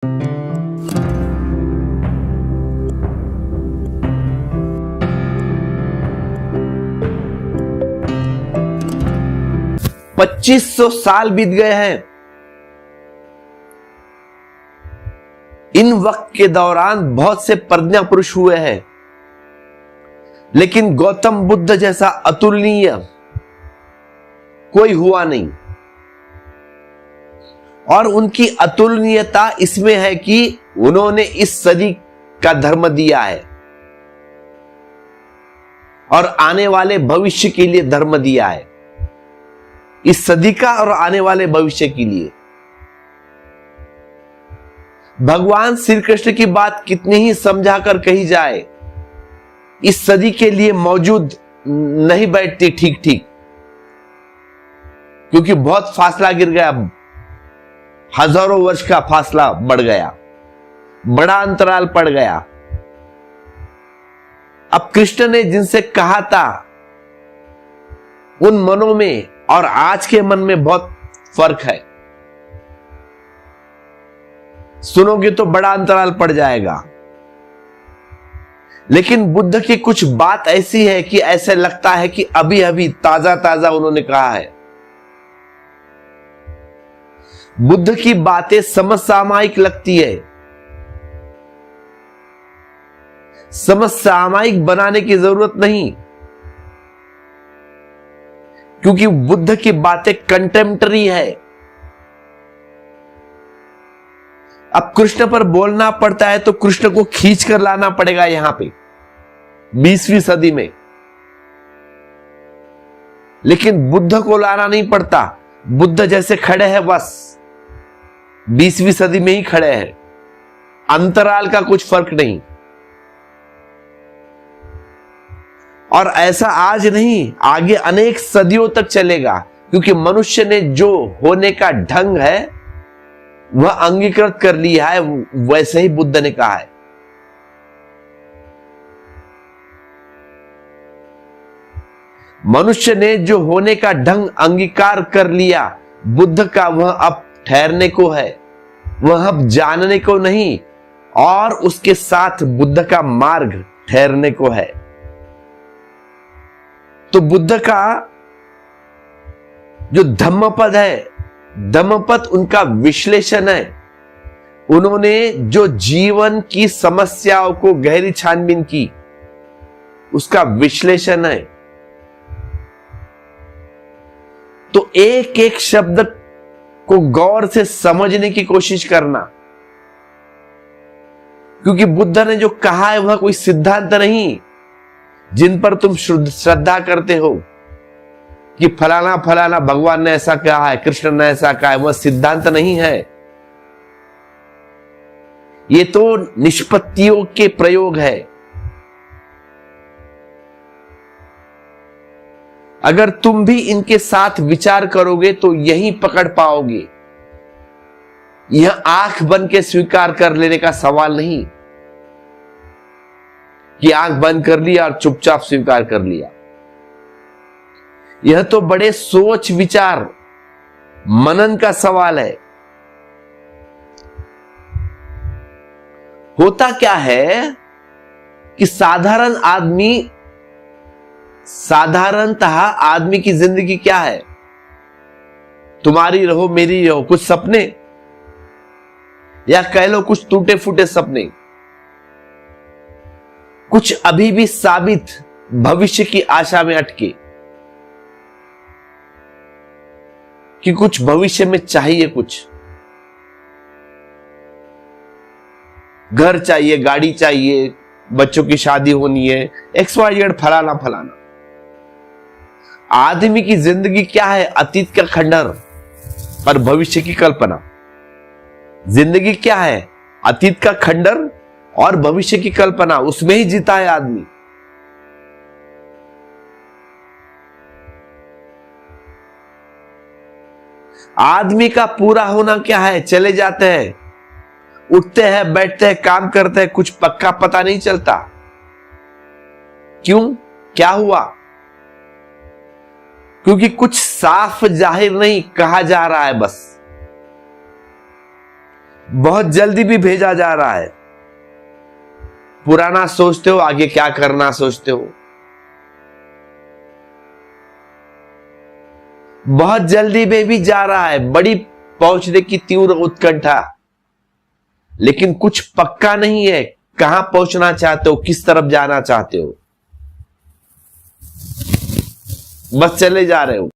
2500 साल बीत गए हैं। इन वक्त के दौरान बहुत से प्रज्ञा पुरुष हुए हैं, लेकिन गौतम बुद्ध जैसा अतुलनीय कोई हुआ नहीं। और उनकी अतुलनीयता इसमें है कि उन्होंने इस सदी का धर्म दिया है और आने वाले भविष्य के लिए धर्म दिया है, इस सदी का और आने वाले भविष्य के लिए। भगवान श्री कृष्ण की बात कितनी ही समझाकर कही जाए, इस सदी के लिए मौजूद नहीं बैठती ठीक ठीक, क्योंकि बहुत फासला गिर गया, हजारों वर्ष का फासला बढ़ गया, बड़ा अंतराल पड़ गया। अब कृष्ण ने जिनसे कहा था, उन मनों में और आज के मन में बहुत फर्क है। सुनोगे तो बड़ा अंतराल पड़ जाएगा। लेकिन बुद्ध की कुछ बात ऐसी है कि ऐसे लगता है कि अभी अभी ताजा ताजा उन्होंने कहा है। बुद्ध की बातें समसामयिक लगती है। समसामयिक बनाने की जरूरत नहीं, क्योंकि बुद्ध की बातें कंटेम्पररी है। अब कृष्ण पर बोलना पड़ता है तो कृष्ण को खींच कर लाना पड़ेगा यहां पे 20वीं सदी में, लेकिन बुद्ध को लाना नहीं पड़ता। बुद्ध जैसे खड़े हैं बस 20वीं सदी में ही खड़े हैं, अंतराल का कुछ फर्क नहीं। और ऐसा आज नहीं, आगे अनेक सदियों तक चलेगा, क्योंकि मनुष्य ने जो होने का ढंग है वह अंगीकृत कर लिया है, वैसे ही बुद्ध ने कहा है। मनुष्य ने जो होने का ढंग अंगीकार कर लिया बुद्ध का, वह अब ठहरने को है, वह अब जानने को नहीं, और उसके साथ बुद्ध का मार्ग ठहरने को है। तो बुद्ध का जो धम्मपद है, धम्मपद उनका विश्लेषण है। उन्होंने जो जीवन की समस्याओं को गहरी छानबीन की, उसका विश्लेषण है। तो एक एक शब्द को गौर से समझने की कोशिश करना, क्योंकि बुद्ध ने जो कहा है वह कोई सिद्धांत नहीं जिन पर तुम श्रद्धा करते हो कि फलाना फलाना भगवान ने ऐसा कहा है, कृष्ण ने ऐसा कहा है। वह सिद्धांत नहीं है, ये तो निष्पत्तियों के प्रयोग है। अगर तुम भी इनके साथ विचार करोगे तो यही पकड़ पाओगे। यह आंख बंद के स्वीकार कर लेने का सवाल नहीं कि आंख बंद कर लिया और चुपचाप स्वीकार कर लिया। यह तो बड़े सोच विचार मनन का सवाल है। होता क्या है कि साधारणतः आदमी की जिंदगी क्या है, तुम्हारी रहो मेरी रहो, कुछ सपने, या कह लो कुछ टूटे फूटे सपने, कुछ अभी भी साबित भविष्य की आशा में अटके कि कुछ भविष्य में चाहिए, कुछ घर चाहिए, गाड़ी चाहिए, बच्चों की शादी होनी है, XYZ फलाना फलाना। आदमी की जिंदगी क्या है? अतीत का खंडहर और भविष्य की कल्पना। जिंदगी क्या है? अतीत का खंडहर और भविष्य की कल्पना, उसमें ही जीता है आदमी। आदमी का पूरा होना क्या है? चले जाते हैं, उठते हैं, बैठते हैं, काम करते हैं, कुछ पक्का पता नहीं चलता। क्यों? क्या हुआ? क्योंकि कुछ साफ जाहिर नहीं कहा जा रहा है बस। बहुत जल्दी भी भेजा जा रहा है। पुराना सोचते हो, आगे क्या करना सोचते हो। बहुत जल्दी में भी जा रहा है, बड़ी पहुंचने की तीव्र उत्कंठा, लेकिन कुछ पक्का नहीं है कहां पहुंचना चाहते हो, किस तरफ जाना चाहते हो, बस चले जा रहे हो।